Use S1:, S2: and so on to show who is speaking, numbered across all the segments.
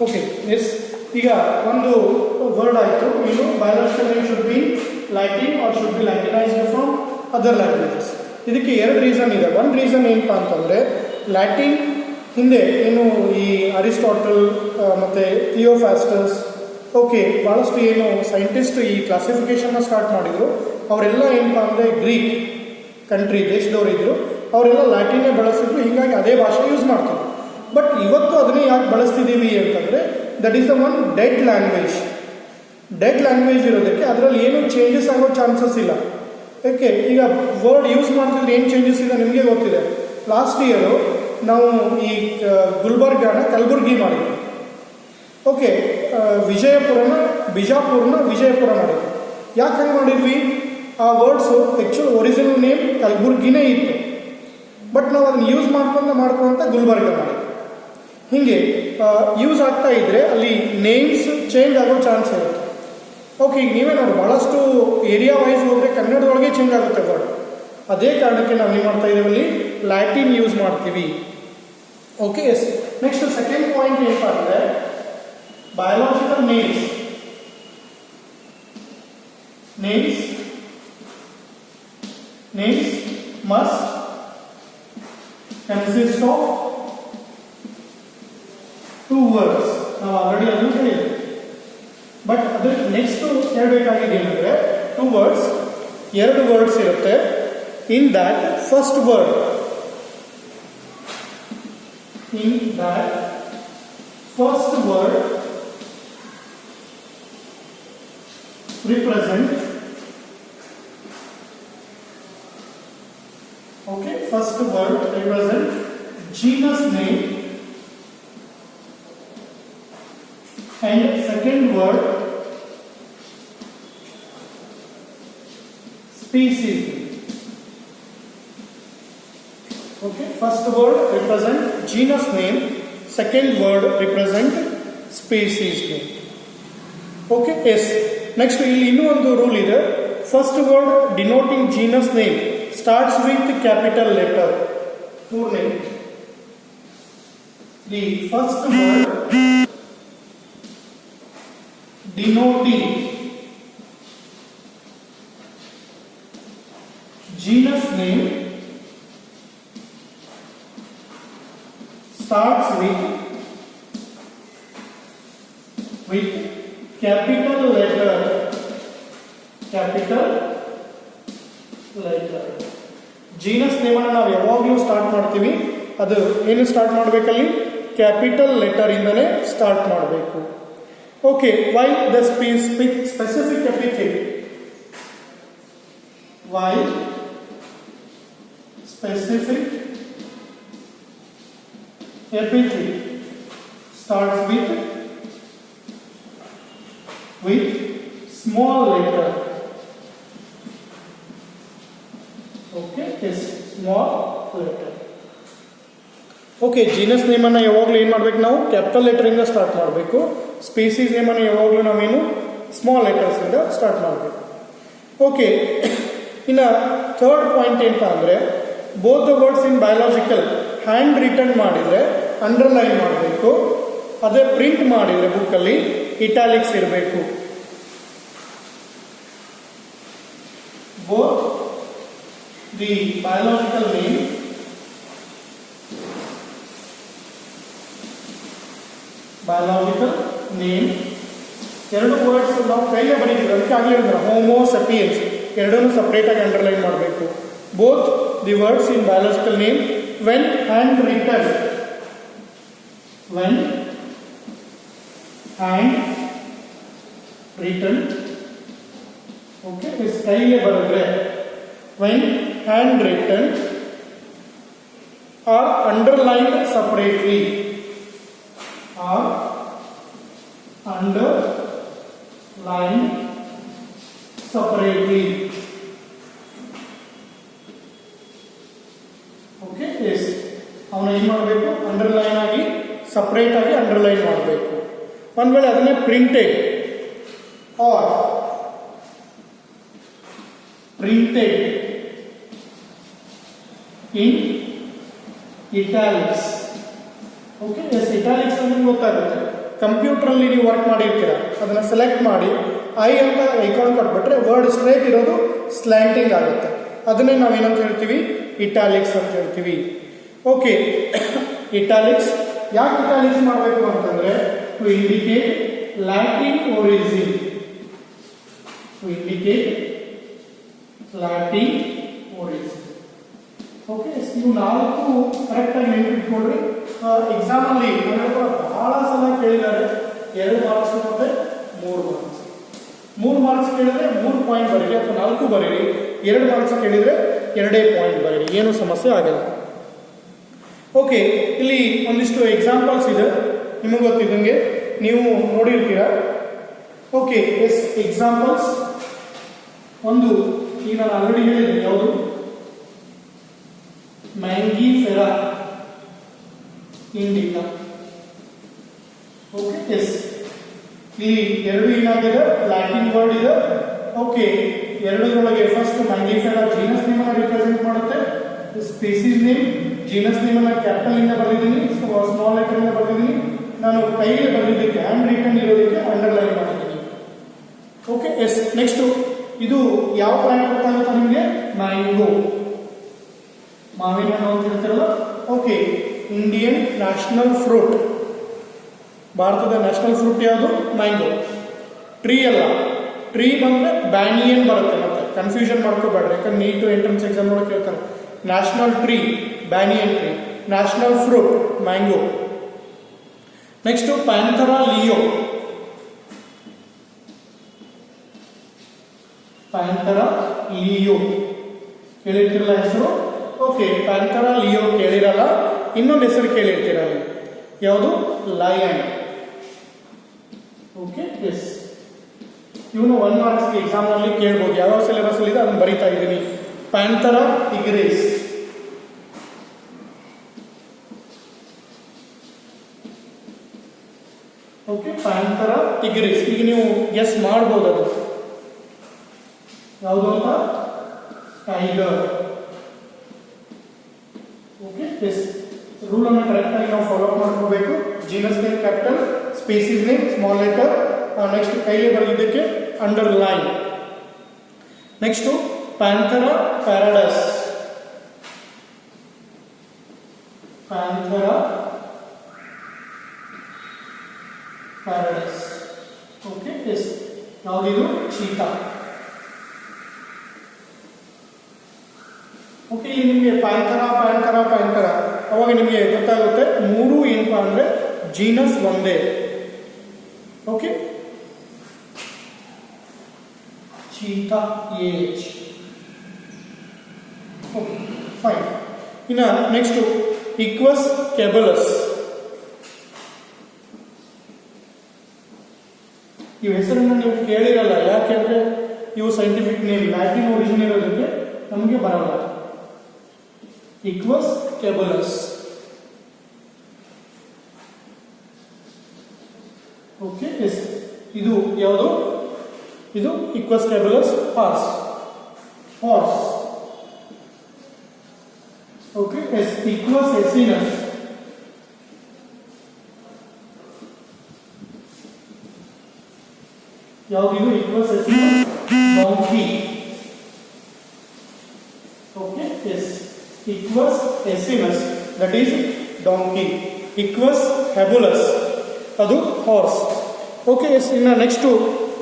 S1: Okay yes. ಈಗ ಒಂದು word ಆಯಿತು. ಇನ್ನು biological name should be Latin or should be Latinised from other languages. ಇದಕ್ಕೆ ಎರಡು ರೀಸನ್ ಇದೆ. ಒಂದು ರೀಸನ್ ಏನಪ್ಪ ಅಂತಂದರೆ, ಲ್ಯಾಟಿನ್ ಹಿಂದೆ ಏನು ಈ ಅರಿಸ್ಟಾಟಲ್ ಮತ್ತು ಥಿಯೋಫಾಸ್ಟಸ್, ಓಕೆ, ಭಾಳಷ್ಟು ಏನು ಸೈಂಟಿಸ್ಟ್ ಈ ಕ್ಲಾಸಿಫಿಕೇಷನ್ನ ಸ್ಟಾರ್ಟ್ ಮಾಡಿದರು. ಅವರೆಲ್ಲ ಏನಪ್ಪ ಅಂದರೆ ಗ್ರೀಕ್ ಕಂಟ್ರಿ ದೇಶದವರಿದ್ದರು. ಅವರೆಲ್ಲ ಲ್ಯಾಟಿನ್ನೇ ಬಳಸಿದ್ರು. ಹೀಗಾಗಿ ಅದೇ ಭಾಷೆ ಯೂಸ್ ಮಾಡ್ತಾರೆ. ಬಟ್ ಇವತ್ತು ಅದನ್ನೇ ಯಾಕೆ ಬಳಸ್ತಿದ್ದೀವಿ ಅಂತಂದರೆ, that is the one dead language. Dead language ಇರೋದಕ್ಕೆ ಅದರಲ್ಲಿ ಏನು ಚೇಂಜಸ್ ಆಗೋ ಚಾನ್ಸಸ್ ಇಲ್ಲ. ಓಕೆ, ಈಗ ವರ್ಡ್ ಯೂಸ್ ಮಾಡ್ತಿದ್ರೆ ಏನು ಚೇಂಜಸ್ ಇದೆ ನಿಮಗೆ ಗೊತ್ತಿದೆ. ಲಾಸ್ಟ್ ಇಯರು ನಾವು ಈ ಗುಲ್ಬರ್ಗಾನ ಕಲಬುರ್ಗಿ ಮಾಡಿದ್ವಿ. ಓಕೆ, ವಿಜಯಪುರನ ಬಿಜಾಪುರನ ವಿಜಯಪುರ ಮಾಡಿದ್ವಿ. ಯಾಕೆ ಹಂಗೆ ಮಾಡಿದ್ವಿ? ಆ ವರ್ಡ್ಸು ಆ್ಯಕ್ಚುಲ್ ಒರಿಜಿನಲ್ ನೇಮ್ ಕಲಬುರ್ಗಿನೇ ಇತ್ತು. ಬಟ್ ನಾವು ಅದನ್ನು ಯೂಸ್ ಮಾಡ್ಕೊಂತ ಗುಲ್ಬರ್ಗ ಮಾಡಿದ್ವಿ. ಹೀಗೆ ಯೂಸ್ ಆಗ್ತಾ ಇದ್ದರೆ ಅಲ್ಲಿ ನೇಮ್ಸ್ ಚೇಂಜ್ ಆಗೋ ಚಾನ್ಸ್ ಇರುತ್ತೆ. ಓಕೆ, ಈಗ ನೀವೇ ನೋಡಿ, ಭಾಳಷ್ಟು ಏರಿಯಾ ವೈಸ್ ಹೋದರೆ ಕನ್ನಡದೊಳಗೆ ಚೇಂಜ್ ಆಗುತ್ತೆ ವರ್ಡ್. ಅದೇ ಕಾರಣಕ್ಕೆ ನಾವು ಏನು ಮಾಡ್ತಾ ಇದ್ದೀವಿ, ಅಲ್ಲಿ ಲ್ಯಾಟಿನ್ ಯೂಸ್ ಮಾಡ್ತೀವಿ. Okay, yes. Next second point ಏನಪ್ಪ ಅಂದರೆ, biological names must consist of 2 words. ನಾವು ಆಲ್ರೆಡಿ ಅದನ್ನು ಹೇಳಿದ್ವಿ. ಬಟ್ ಅದ್ರ ನೆಕ್ಸ್ಟ್ ಹೇಳಬೇಕಾಗಿದೆ ಏನಂದರೆ, 2 words, 2 words ಇರುತ್ತೆ. In that first word represent, okay, first word represent genus name and second word species. Okay, first word represent genus name, second word represent species name. Okay, yes. Next ಇಲ್ಲಿ ಇನ್ನೂ ಒಂದು rule ಇದೆ. First word denoting genus name starts with capital letter. Full name. The first word denoting genus name starts with capital letter. Genus ನೇಮನ್ನು ನಾವು ಯಾವಾಗಲೂ start ಮಾಡ್ತೀವಿ, ಅದು ಏನು ಸ್ಟಾರ್ಟ್ ಮಾಡಬೇಕಲ್ಲಿ ಕ್ಯಾಪಿಟಲ್ ಲೆಟರ್ ಇಂದಲೇ ಸ್ಟಾರ್ಟ್ ಮಾಡಬೇಕು. Okay, why the specific epithet? Why specific epithet starts with small letter. Okay, yes, small letter. Okay, genus ನೇಮನ್ನು ಯಾವಾಗಲೂ ಏನು ಮಾಡಬೇಕು, ನಾವು ಕ್ಯಾಪಿಟಲ್ ಲೆಟರಿಂದ ಸ್ಟಾರ್ಟ್ ಮಾಡಬೇಕು. ಸ್ಪೀಸೀಸ್ ನೇಮನ್ನು ಯಾವಾಗಲೂ ನಾವೇನು ಸ್ಮಾಲ್ ಲೆಟರ್ಸಿಂದ ಸ್ಟಾರ್ಟ್ ಮಾಡಬೇಕು. ಓಕೆ, ಇನ್ನು ಥರ್ಡ್ ಪಾಯಿಂಟ್ ಏನಪ್ಪ ಅಂದರೆ, both the words in biological hand written ಮಾಡಿದರೆ ಅಂಡರ್ಲೈನ್ ಮಾಡಬೇಕು. ಅದೇ ಪ್ರಿಂಟ್ ಮಾಡಿದರೆ ಬುಕ್ಕಲ್ಲಿ ಇಟಾಲಿಕ್ಸ್ ಇರಬೇಕು. ಬೋತ್ ದಿ ಬಯಾಲಜಿಕಲ್ ನೇಮ್ ಎರಡು ವರ್ಡ್ಸ್ ನಾವು ಕೈಲೇ ಬರೀತೀವಿ. ಅದಕ್ಕೆ ಆಗಲೇ ಹೇಳಿದ್ರೆ ಹೋಮೋಸೆಪಿಯನ್ಸ್ ಎರಡನ್ನೂ ಸಪ್ರೇಟಾಗಿ ಅಂಡರ್ಲೈನ್ ಮಾಡಬೇಕು. Both the words in biological name when handwritten, okay, is ಕೈಲೇ ಬರೆದ್ರೆ when handwritten or underlined separately, okay, yes. ಅವನು ಏನು ಮಾಡಬೇಕು, ಅಂಡರ್ಲೈನ್ ಆಗಿ ಸಪ್ರೇಟ್ ಆಗಿ ಅಂಡರ್ಲೈನ್ ಮಾಡಬೇಕು. ಒಂದು ವೇಳೆ ಅದನ್ನೇ printed or printed in italics. Okay, yes. Italics ಅಂದ್ರೆ ಗೊತ್ತಾಗುತ್ತೆ. ಕಂಪ್ಯೂಟ್ರಲ್ಲಿ ನೀವು ವರ್ಕ್ ಮಾಡಿರ್ತೀರ, ಅದನ್ನು ಸೆಲೆಕ್ಟ್ ಮಾಡಿ ಐ ಅಂತ ಐಕಾನ್ ಕೊಟ್ಬಿಟ್ರೆ ವರ್ಡ್ ಸ್ಟ್ರೇಟ್ ಇರೋದು ಸ್ಲ್ಯಾಂಟಿಂಗ್ ಆಗುತ್ತೆ. ಅದನ್ನೇ ನಾವೇನಂತ ಹೇಳ್ತೀವಿ, ಇಟಾಲಿಕ್ಸ್ ಅಂತ ಹೇಳ್ತೀವಿ. ಓಕೆ, ಇಟಾಲಿಕ್ಸ್ ಯಾಕೆ ಇಟಾಲಿಕ್ಸ್ ಮಾಡಬೇಕು ಅಂತಂದ್ರೆ to indicate Latin origin, to indicate Latin origin. Okay, ಇವು 4 ಕರೆಕ್ಟಾಗಿ ನೆನಪಿಟ್ಕೊಂಡ್ರಿ. ಎಕ್ಸಾಮಲ್ಲಿ ಬಹಳ ಸಲ ಕೇಳಿದ್ದಾರೆ 2 ಮಾರ್ಕ್ಸ್ ಮತ್ತೆ 3 ಮಾರ್ಕ್ಸ್. 3 ಮಾರ್ಕ್ಸ್ ಕೇಳಿದ್ರೆ 3 ಪಾಯಿಂಟ್ ಬರೀರಿ ಅಥವಾ 4 ಬರೀರಿ. 2 ಮಾರ್ಕ್ಸ್ ಕೇಳಿದರೆ 2 ಪಾಯಿಂಟ್ ಬರೀರಿ, ಏನು ಸಮಸ್ಯೆ ಆಗಲ್ಲ. ಓಕೆ, ಇಲ್ಲಿ ಒಂದಿಷ್ಟು ಎಕ್ಸಾಂಪಲ್ಸ್ ಇದೆ, ನಿಮಗೆ ಗೊತ್ತಿದ್ದಂಗೆ ನೀವು ನೋಡಿರ್ತೀರ. Okay, yes examples. ಒಂದು ಈಗ ನಾನು ಆಲ್ರೆಡಿ ಹೇಳಿದ್ದೀನಿ, ಯಾವುದು ಮ್ಯಾಂಗಿಫೆರಾ ಇಂಡಿಕಾ. ಓಕೆ, ಎಸ್ ಇಲ್ಲಿ 2 ಏನಾಗಿದೆ, ಲ್ಯಾಟಿನ್ ವರ್ಡ್ ಇದೆ. ಓಕೆ, 2 ಫಸ್ಟ್ ಮ್ಯಾಂಗಿಫೆರಾ ಜೀನಸ್ ನೇಮ್ ಅನ್ನು ರಿಪ್ರೆಸೆಂಟ್ ಮಾಡುತ್ತೆ, ಸ್ಪೀಸೀಸ್ ನೇಮ್, ಜೀನಸ್ ನೇಮ್ ಅನ್ನು ಕ್ಯಾಪಿಟಲ್ ಇಂದ ಬರೆದಿದ್ದೀನಿ, ಸ್ಮಾಲ್ ಲೆಟರ್ ಇಂದ ಬರೆದಿದ್ದೀನಿ. ನಾನು ಕೈಗೆ ಬರೆದಿದ್ದಕ್ಕೆ ಹ್ಯಾಂಡ್ ರಿಟನ್ ಇರೋದಕ್ಕೆ ಅಂಡರ್ಲೈನ್ ಮಾಡಿದ್ದೀನಿ. ಓಕೆ, ಎಸ್ ನೆಕ್ಸ್ಟ್ ಇದು ಯಾವ ಪ್ಲಾಂಟ್ ಗೊತ್ತಾಗುತ್ತೆ ನಿಮಗೆ, ಮ್ಯಾಂಗೋ, ಮಾವಿನ ಹಣ್ಣು ಅಂತ ಹೇಳ್ತಿರಲ್ಲ. ಓಕೆ, ಇಂಡಿಯನ್ ನ್ಯಾಷನಲ್ ಫ್ರೂಟ್, ಭಾರತದ ನ್ಯಾಷನಲ್ ಫ್ರೂಟ್ ಯಾವುದು, ಮ್ಯಾಂಗೋ. ಟ್ರೀ ಅಲ್ಲ, ಟ್ರೀ ಬಂದ್ರೆ ಬ್ಯಾನಿಯನ್ ಬರುತ್ತೆ, ಮತ್ತೆ ಕನ್ಫ್ಯೂಷನ್ ಮಾಡ್ಕೋಬೇಡ್ರಿ, ಯಾಕಂದ್ರೆ ನೀಟು ಎಂಟ್ರೆನ್ಸ್ ಎಕ್ಸಾಮ್ ಒಳಗೆ ಕೇಳ್ತಾರೆ. National tree banyan tree, national fruit mango. Next Panthera leo, Panthera leo ಕೇಳಿರ್ತಿರಲ್ಲ ಹೆಸರು. ಓಕೆ, ಪ್ಯಾಂಥರಾ ಲಿಯೋ ಕೇಳಿರಲ್ಲ, ಇನ್ನೊಂದು ಹೆಸರು ಕೇಳಿರ್ತೀರ, ಯಾವುದು, ಲಯನ್. ಓಕೆ, ಎಸ್ ಇವನು 1 ಮಾರ್ಕ್ಸ್ಗೆ ಎಕ್ಸಾಮ್ನಲ್ಲಿ ಕೇಳ್ಬೋದು. ಯಾವ ಸಿಲೆಬಸ್ ಅಲ್ಲಿ ಇದೆ ಅದನ್ನು ಬರೀತಾ ಇದ್ದೀನಿ. Panthera tigris, okay, Panthera tigris. ಈಗ ನೀವು ಗೆಸ್ ಮಾಡ್ಬೋದು ಅದು ಯಾವುದು ಅಂತ, ಟೈಗರ್. ಓಕೆ, ಎಸ್ ರೂಲ್ ಅನ್ನು ಕರೆಕ್ಟ್ ಆಗಿ ನಾವು ಫಾಲೋ ಮಾಡ್ಕೋಬೇಕು. Genus name capital, species name small letter, next ಕೈಗೆ ಬರೆದಿದ್ದಕ್ಕೆ underline. Next Panthera paradise, Panthera paradise. Okay, yes ಯಾವುದಿದು, ಚೀತಾ. ಓಕೆ, ಇಲ್ಲಿ ನಿಮಗೆ ಪ್ಯಾಂಥರಾ ಪ್ಯಾಂಥರಾ ಪ್ಯಾಂಥರಾ ಅವಾಗ ನಿಮಗೆ ಗೊತ್ತಾಗುತ್ತೆ 3 ಏನಪ್ಪ ಅಂದರೆ ಜೀನಸ್ ಒಂದೇ. Okay, cheetah age. Okay, fine. ಇನ್ನು ನೆಕ್ಸ್ಟ್ ಇಕ್ವಸ್ ಕೆಬಲಸ್. ಈ ಹೆಸರನ್ನು ನೀವು ಕೇಳಿರಲ್ಲ, ಯಾಕೆಂದ್ರೆ ಇವು ಸೈಂಟಿಫಿಕ್ ನೇಮ್, ಲ್ಯಾಟಿನ್ ಒರಿಜಿನ್ ಇರೋದಕ್ಕೆ ನಮಗೆ ಬರಲ್ಲ. ಇಕ್ವಸ್ ಕೆಬಲಸ್. ಓಕೆ, ಎಸ್ ಇದು ಯಾವುದು, ಇದು Equus caballus horse, horse. Okay, yes Equus asinus. ಯಾವುದು, Equus asinus donkey. Okay, yes Equus asinus, that is donkey. Equus fabulous, ಅದು ಹಾರ್ಸ್. ಓಕೆ, ಎಸ್ ಇನ್ನು ನೆಕ್ಸ್ಟು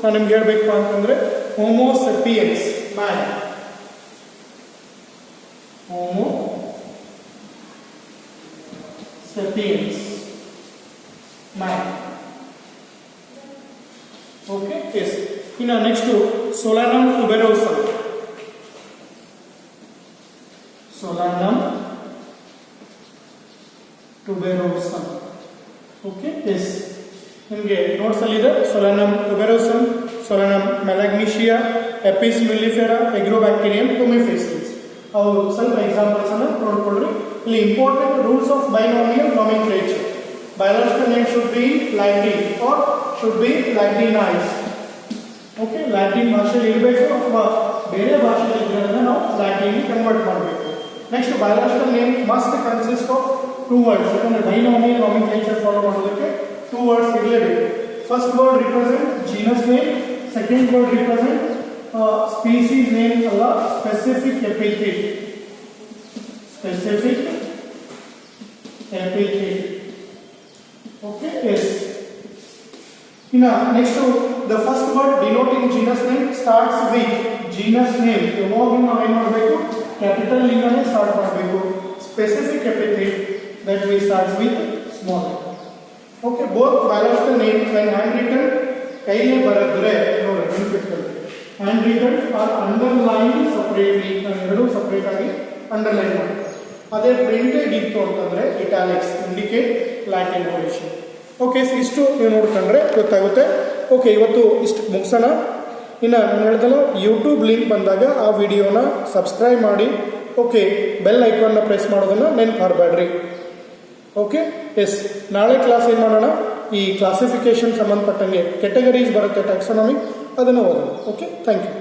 S1: ನಾನು ನಿಮ್ಗೆ ಹೇಳ್ಬೇಕು ಅಂತಂದರೆ Homo sapiens, man. Homo sapiens man. Okay, yes ಇನ್ನು next Solanum tuberosum, Solanum tuberosum. Okay, yes ನಿಮಗೆ notes ಅಲ್ಲಿ ಇದೆ ಸೊಲಾನಮ್ ಟ್ಯುಬೆರೋಸಮ್, ಸೊಲಾನಮ್ ಮೆಲಾಗ್ನಿಷಿಯಾ, ಎಪಿಸ್ ಮಿಲಿಫೆರಾ, ಎಗ್ರೋಬ್ಯಾಕ್ಟೀರಿಯಂ, ಟೊಮೆಫೇಸಿಸ್. ಅವು ಸ್ವಲ್ಪ ಎಕ್ಸಾಂಪಲ್ಸ್ ಅನ್ನು ನೋಡ್ಕೊಳ್ಳಿ. ಇಲ್ಲಿ important rules of binomial nomenclature. Biological name should be Latin or should be Latinise. ಓಕೆ, ಲ್ಯಾಟಿನ್ ಭಾಷೆಯಲ್ಲಿ ಇರಬೇಕು ಅಥವಾ ಬೇರೆ ಭಾಷೆಯಲ್ಲಿ ಇರೋದನ್ನ ನಾವು ಲ್ಯಾಟಿನ್ ಕನ್ವರ್ಟ್ ಮಾಡಬೇಕು. Next biological name must consist of 2 words. ಯಾಕಂದ್ರೆ ಬೈನಾಮಿಯಲ್ ನಾಮಿನ್ಕ್ಲೇಚರ್ ಫಾಲೋ ಮಾಡೋದಕ್ಕೆ 2 words ಇರಲೇಬೇಕು. First word represent genus name, second word represent species name ಅಲ್ಲ, specific epithet. Specific epithet. Okay, yes. ಇನ್ನು next the first word denoting genus name starts with genus name. ಯಾವಾಗಲೂ ನಾವು ಏನು ಮಾಡಬೇಕು? Capital ಇಂದಾನೆ start ಮಾಡಬೇಕು. Specific epithet that we start with small. Okay, both biological names when handwritten ಕೈಯಲ್ಲಿ ಬರೆದ್ರೆ ನೋಡಿ ನೆನಪಿಟ್ಕೊಳ್ಳಿ, handwritten or underlined separately. ನಾನು ಎರಡೂ ಸಪರೇಟ್ ಆಗಿ ಅಂಡರ್ಲೈನ್ ಮಾಡ್ತೀನಿ. ಅದೇ ಪ್ರಿಂಟೆಡ್ ಇತ್ತು ಅಂತಂದ್ರೆ italics indicate Latin position. Okay, ಇಷ್ಟು ನೀವು ನೋಡ್ಕೊಂಡ್ರೆ ಗೊತ್ತಾಗುತ್ತೆ. ಓಕೆ, ಇವತ್ತು ಇಷ್ಟು ಮುಗಿಸೋಣ. ಇನ್ನು ನಾನು ಹೇಳ್ದಲ್ಲ, ಯೂಟ್ಯೂಬ್ ಲಿಂಕ್ ಬಂದಾಗ ಆ ವಿಡಿಯೋನ ಸಬ್ಸ್ಕ್ರೈಬ್ ಮಾಡಿ. ಓಕೆ, ಬೆಲ್ ಐಕಾನ್ನ ಪ್ರೆಸ್ ಮಾಡೋದನ್ನು ನೆನ್ಪು ಮಾಡಬೇಡ್ರಿ. Okay, S. ನಾಳೆ ಕ್ಲಾಸ್ ಏನು ಮಾಡೋಣ? ಈ ಕ್ಲಾಸಿಫಿಕೇಶನ್ ಸಂಬಂಧಪಟ್ಟಂಗೆ ಕೆಟಗರೀಸ್ ಬರುತ್ತೆ, ಟ್ಯಾಕ್ಸಾನಮಿ, ಅದನ್ನು ಓದೋಣ. Okay, thank you.